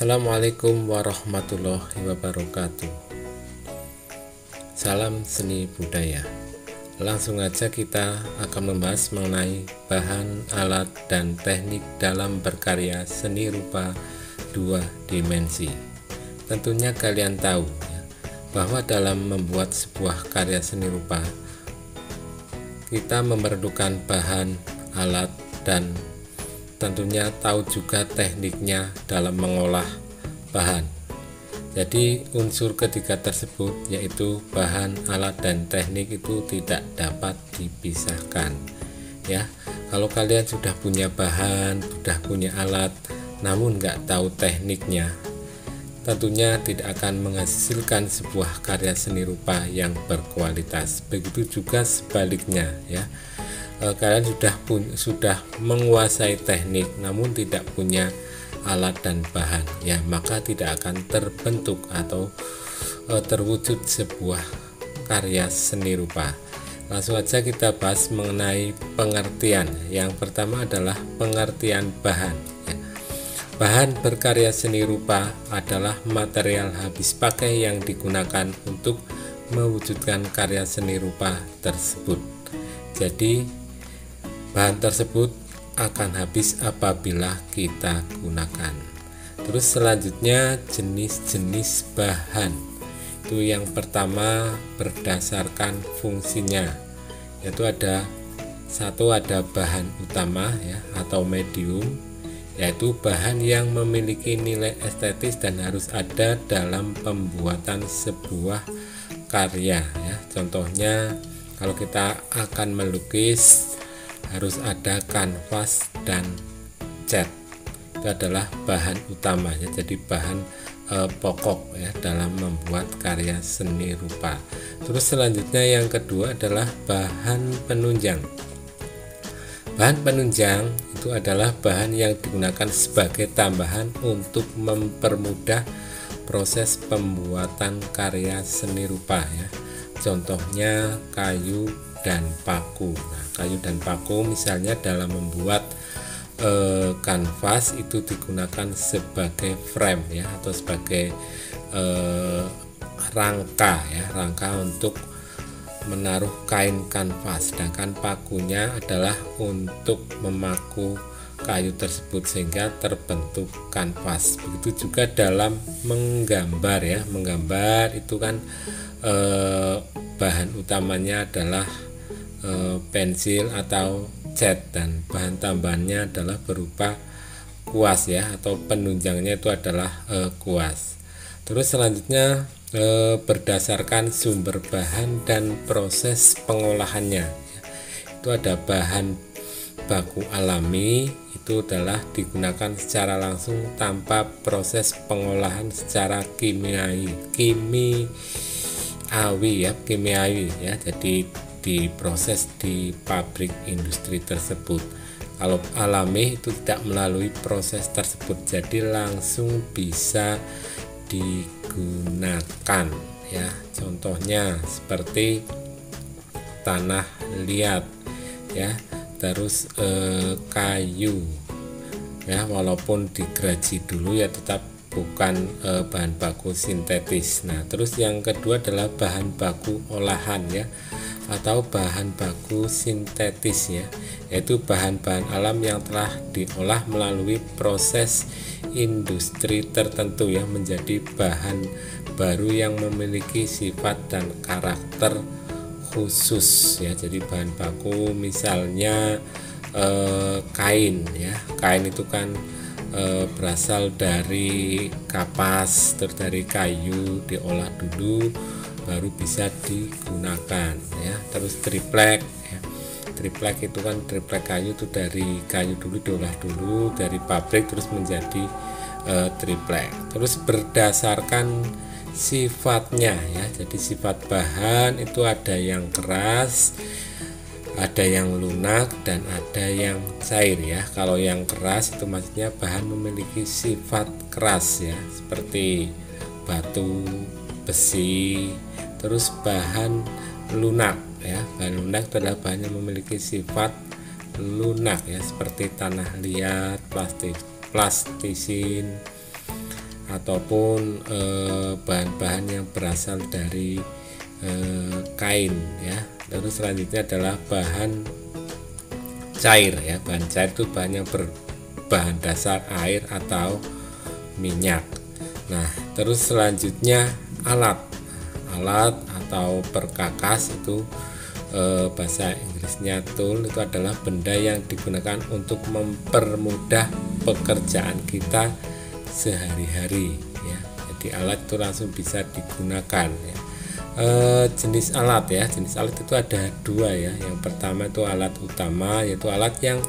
Assalamualaikum warahmatullahi wabarakatuh. Salam seni budaya. Langsung aja kita akan membahas mengenai bahan, alat, dan teknik dalam berkarya seni rupa dua dimensi. Tentunya kalian tahu ya, bahwa dalam membuat sebuah karya seni rupa kita memerlukan bahan, alat, dan tentunya tahu juga tekniknya dalam mengolah bahan. Jadi unsur ketiga tersebut yaitu bahan, alat, dan teknik itu tidak dapat dipisahkan ya. Kalau kalian sudah punya bahan, sudah punya alat, namun nggak tahu tekniknya, tentunya tidak akan menghasilkan sebuah karya seni rupa yang berkualitas. Begitu juga sebaliknya ya. Kalian sudah menguasai teknik namun tidak punya alat dan bahan ya, maka tidak akan terbentuk atau terwujud sebuah karya seni rupa. Langsung aja kita bahas mengenai pengertian. Yang pertama adalah pengertian bahan ya. Bahan berkarya seni rupa adalah material habis pakai yang digunakan untuk mewujudkan karya seni rupa tersebut. Jadi bahan tersebut akan habis apabila kita gunakan. Terus selanjutnya jenis-jenis bahan. Itu yang pertama berdasarkan fungsinya, yaitu ada bahan utama ya atau medium, yaitu bahan yang memiliki nilai estetis dan harus ada dalam pembuatan sebuah karya ya. Contohnya kalau kita akan melukis harus ada kanvas dan cat, itu adalah bahan utama ya, jadi bahan pokok ya dalam membuat karya seni rupa. Terus selanjutnya yang kedua adalah bahan penunjang. Bahan penunjang itu adalah bahan yang digunakan sebagai tambahan untuk mempermudah proses pembuatan karya seni rupa ya. Contohnya kayu dan paku. Nah, kayu dan paku misalnya dalam membuat kanvas itu digunakan sebagai frame ya, atau sebagai rangka untuk menaruh kain kanvas, sedangkan pakunya adalah untuk memaku kayu tersebut sehingga terbentuk kanvas. Begitu juga dalam menggambar ya, menggambar itu kan bahan utamanya adalah pensil atau cat, dan bahan tambahannya adalah berupa kuas ya, atau penunjangnya itu adalah kuas. Terus selanjutnya berdasarkan sumber bahan dan proses pengolahannya, itu ada bahan baku alami, itu adalah digunakan secara langsung tanpa proses pengolahan secara kimiawi ya, jadi diproses di pabrik industri tersebut. Kalau alami itu tidak melalui proses tersebut, jadi langsung bisa digunakan ya. Contohnya seperti tanah liat ya, terus kayu ya, walaupun digeraji dulu ya tetap bukan bahan baku sintetis. Nah, terus yang kedua adalah bahan baku olahan ya, atau bahan baku sintetis ya, yaitu bahan-bahan alam yang telah diolah melalui proses industri tertentu ya menjadi bahan baru yang memiliki sifat dan karakter khusus ya. Jadi bahan baku misalnya kain ya, kain itu kan berasal dari kapas, terus dari kayu diolah dulu baru bisa digunakan ya. Terus triplek ya, triplek itu kan triplek kayu itu dari kayu dulu diolah dulu dari pabrik terus menjadi triplek. Terus berdasarkan sifatnya ya, jadi sifat bahan itu ada yang keras, ada yang lunak, dan ada yang cair ya. Kalau yang keras itu maksudnya bahan memiliki sifat keras ya, seperti batu, besi. Terus bahan lunak ya, bahan lunak adalah bahan yang memiliki sifat lunak ya, seperti tanah liat, plastisin, ataupun bahan-bahan yang berasal dari kain ya. Terus selanjutnya adalah bahan cair ya. Bahan cair itu bahan yang berbahan dasar air atau minyak. Nah, terus selanjutnya alat atau perkakas itu bahasa Inggrisnya tool, itu adalah benda yang digunakan untuk mempermudah pekerjaan kita sehari-hari ya. Jadi alat itu langsung bisa digunakan ya. Jenis alat itu ada dua ya. Yang pertama itu alat utama, yaitu alat yang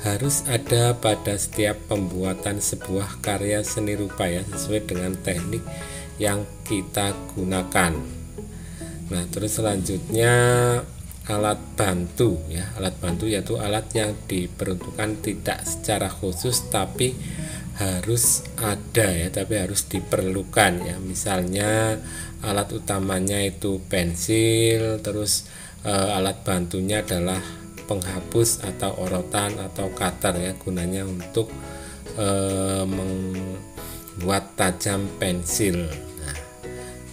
harus ada pada setiap pembuatan sebuah karya seni rupa ya, sesuai dengan teknik yang kita gunakan. Nah, terus selanjutnya alat bantu ya. Alat bantu yaitu alat yang diperuntukkan tidak secara khusus tapi harus ada ya, tapi harus diperlukan ya. Misalnya alat utamanya itu pensil, terus alat bantunya adalah penghapus atau orotan atau cutter ya, gunanya untuk membuat tajam pensil. Nah,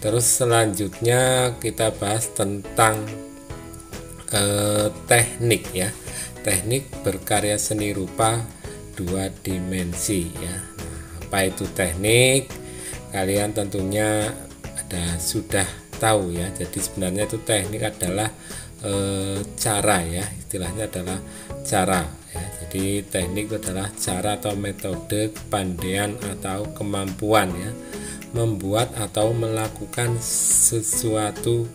terus selanjutnya kita bahas tentang teknik ya. Teknik berkarya seni rupa 2 dimensi ya. Nah, apa itu teknik? Kalian tentunya sudah tahu ya. Jadi sebenarnya itu teknik adalah cara ya, istilahnya adalah cara ya. Jadi teknik itu adalah cara atau metode, kepandaian atau kemampuan ya, membuat atau melakukan sesuatu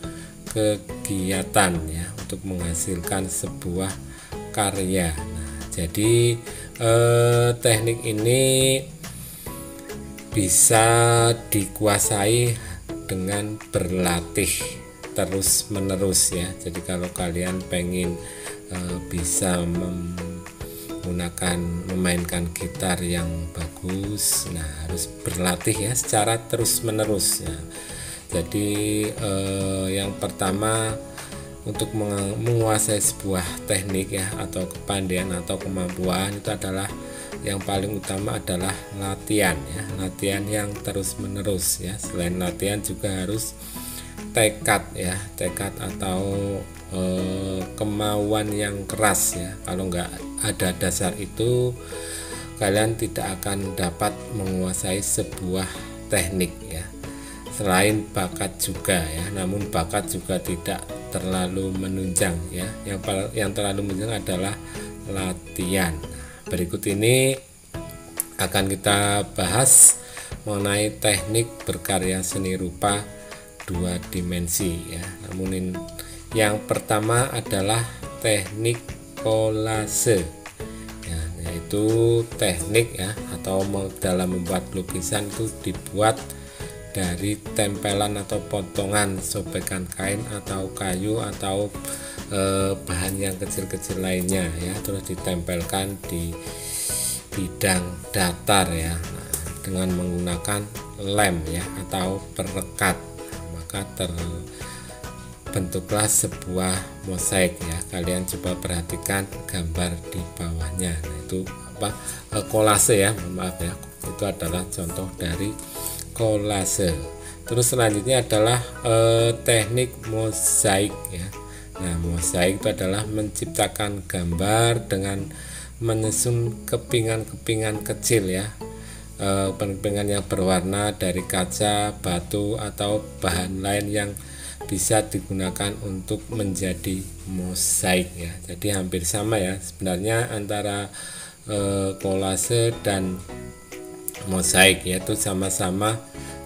kegiatan ya untuk menghasilkan sebuah karya. Nah, jadi teknik ini bisa dikuasai dengan berlatih terus menerus ya. Jadi kalau kalian pengen bisa memainkan gitar yang bagus, nah harus berlatih ya secara terus menerus ya. Jadi yang pertama, untuk menguasai sebuah teknik ya atau kepandaian atau kemampuan, itu adalah yang paling utama adalah latihan ya, latihan yang terus menerus ya. Selain latihan juga harus tekad ya, tekad atau kemauan yang keras ya. Kalau nggak ada dasar itu, kalian tidak akan dapat menguasai sebuah teknik ya. Selain bakat juga ya, namun bakat juga tidak terlalu menunjang ya. Yang terlalu menunjang adalah latihan. Berikut ini akan kita bahas mengenai teknik berkarya seni rupa 2 dimensi ya. Namun yang pertama adalah teknik kolase ya, yaitu teknik ya atau dalam membuat lukisan itu dibuat dari tempelan atau potongan sobekan kain atau kayu atau bahan yang kecil-kecil lainnya ya, terus ditempelkan di bidang datar ya. Nah, dengan menggunakan lem ya atau perekat, maka terbentuklah sebuah mosaik ya. Kalian coba perhatikan gambar di bawahnya. Nah, itu kolase ya, maaf ya, itu adalah contoh dari kolase. Terus selanjutnya adalah teknik mosaik ya. Nah, mosaik itu adalah menciptakan gambar dengan menyusun kepingan-kepingan kecil ya, kepingan yang berwarna dari kaca, batu atau bahan lain yang bisa digunakan untuk menjadi mosaik ya. Jadi hampir sama ya sebenarnya antara kolase dan mosaik, yaitu sama-sama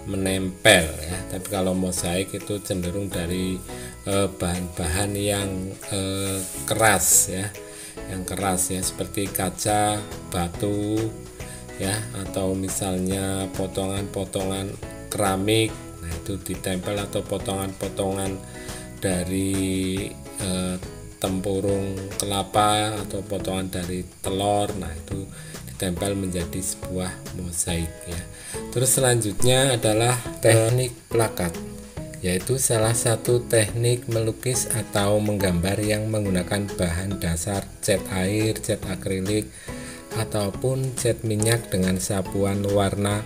menempel ya. Tapi kalau mosaik itu cenderung dari bahan-bahan yang keras ya, yang keras ya, seperti kaca, batu ya, atau misalnya potongan-potongan keramik. Nah, itu ditempel, atau potongan-potongan dari tempurung kelapa atau potongan dari telur. Nah, itu ditempel menjadi sebuah mosaik ya. Terus selanjutnya adalah teknik plakat, yaitu salah satu teknik melukis atau menggambar yang menggunakan bahan dasar cat air, cat akrilik ataupun cat minyak dengan sapuan warna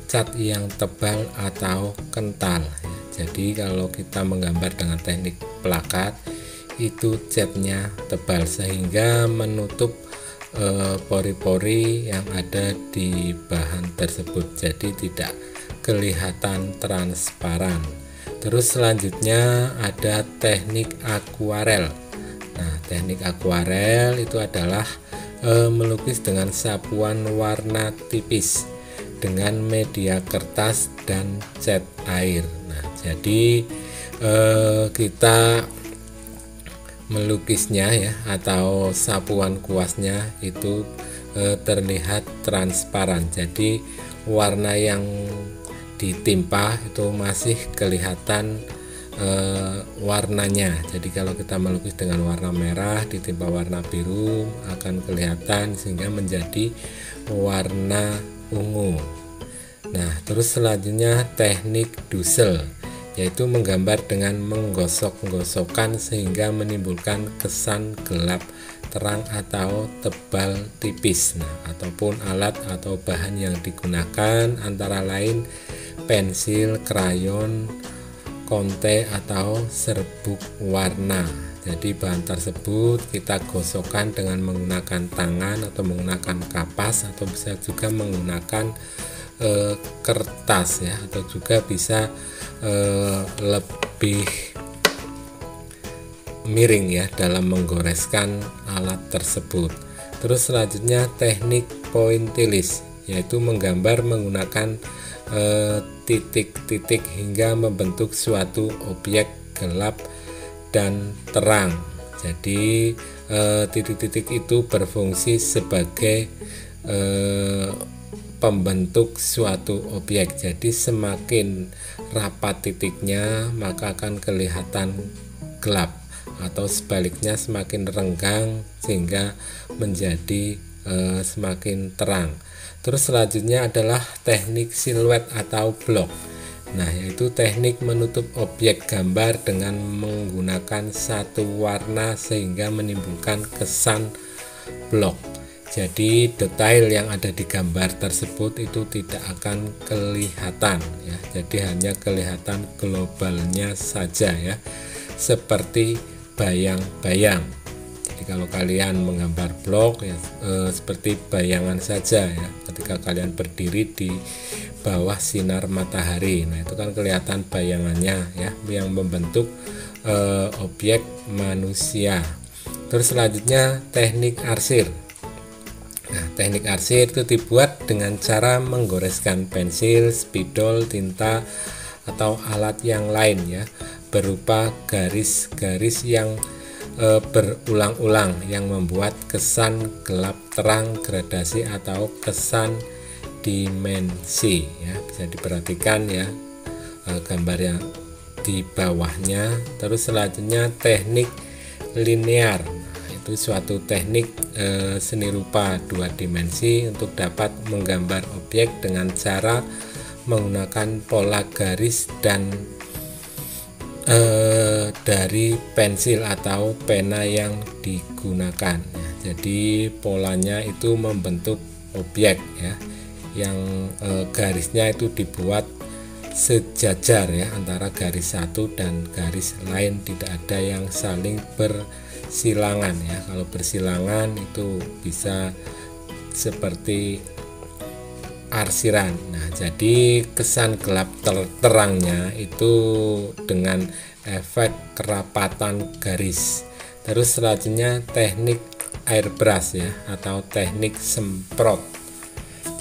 cat yang tebal atau kental ya. Jadi kalau kita menggambar dengan teknik plakat itu catnya tebal sehingga menutup pori-pori yang ada di bahan tersebut, jadi tidak kelihatan transparan. Terus selanjutnya ada teknik akuarel. Nah, teknik akuarel itu adalah melukis dengan sapuan warna tipis dengan media kertas dan cat air. Nah, jadi kita melukisnya ya, atau sapuan kuasnya itu terlihat transparan. Jadi warna yang ditimpa itu masih kelihatan warnanya. Jadi kalau kita melukis dengan warna merah ditimpa warna biru akan kelihatan sehingga menjadi warna ungu. Nah, terus selanjutnya teknik dusel, yaitu menggambar dengan menggosok-gosokkan sehingga menimbulkan kesan gelap terang atau tebal tipis. Nah, ataupun alat atau bahan yang digunakan antara lain pensil, krayon, konte atau serbuk warna. Jadi bahan tersebut kita gosokkan dengan menggunakan tangan atau menggunakan kapas, atau bisa juga menggunakan kertas ya, atau juga bisa lebih miring ya dalam menggoreskan alat tersebut. Terus selanjutnya teknik pointillis, yaitu menggambar menggunakan titik-titik hingga membentuk suatu objek gelap dan terang. Jadi titik-titik itu berfungsi sebagai pembentuk suatu objek. Jadi semakin rapat titiknya maka akan kelihatan gelap, atau sebaliknya semakin renggang sehingga menjadi semakin terang. Terus selanjutnya adalah teknik siluet atau blok. Nah, yaitu teknik menutup objek gambar dengan menggunakan satu warna sehingga menimbulkan kesan blok. Jadi detail yang ada di gambar tersebut itu tidak akan kelihatan ya. Jadi hanya kelihatan globalnya saja ya, seperti bayang-bayang. Jadi kalau kalian menggambar blok ya seperti bayangan saja ya. Ketika kalian berdiri di bawah sinar matahari, nah itu kan kelihatan bayangannya ya, yang membentuk objek manusia. Terus selanjutnya teknik arsir. Nah, teknik arsir itu dibuat dengan cara menggoreskan pensil, spidol, tinta atau alat yang lain ya, berupa garis-garis yang berulang-ulang yang membuat kesan gelap terang, gradasi atau kesan dimensi ya. Bisa diperhatikan ya gambar yang di bawahnya. Terus selanjutnya teknik linear. Itu suatu teknik seni rupa dua dimensi untuk dapat menggambar objek dengan cara menggunakan pola garis dan dari pensil atau pena yang digunakan ya. Jadi polanya itu membentuk objek ya, yang garisnya itu dibuat sejajar ya antara garis satu dan garis lain, tidak ada yang saling bersilangan ya. Kalau bersilangan itu bisa seperti arsiran. Nah, jadi kesan gelap terangnya itu dengan efek kerapatan garis. Terus selanjutnya teknik airbrush ya, atau teknik semprot.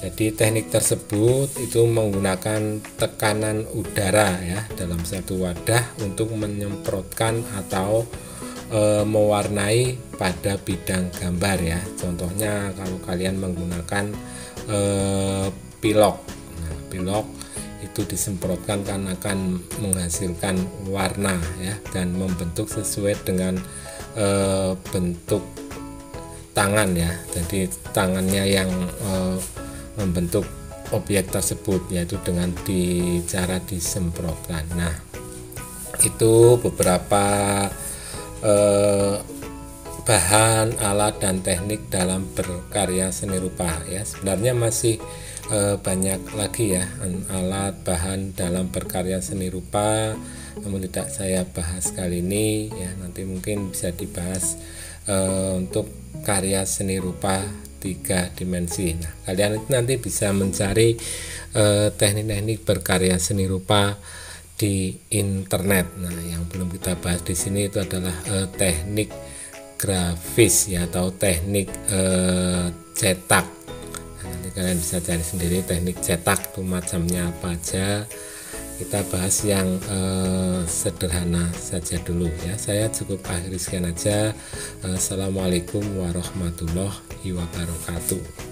Jadi teknik tersebut itu menggunakan tekanan udara ya dalam satu wadah untuk menyemprotkan atau mewarnai pada bidang gambar ya. Contohnya kalau kalian menggunakan pilok. Nah, pilok itu disemprotkan kan akan menghasilkan warna ya, dan membentuk sesuai dengan bentuk tangan ya. Jadi tangannya yang membentuk objek tersebut, yaitu dengan cara disemprotkan. Nah, itu beberapa bahan, alat, dan teknik dalam berkarya seni rupa ya. Sebenarnya masih banyak lagi ya alat bahan dalam berkarya seni rupa, namun tidak saya bahas kali ini ya. Nanti mungkin bisa dibahas untuk karya seni rupa 3 dimensi. Nah, kalian nanti bisa mencari teknik-teknik berkarya seni rupa di internet. Nah, yang belum kita bahas di sini itu adalah teknik grafis ya, atau teknik cetak. Nanti kalian bisa cari sendiri teknik cetak itu macamnya apa aja. Kita bahas yang sederhana saja dulu ya. Saya cukup akhiri sekian aja. Assalamualaikum warahmatullahi wabarakatuh.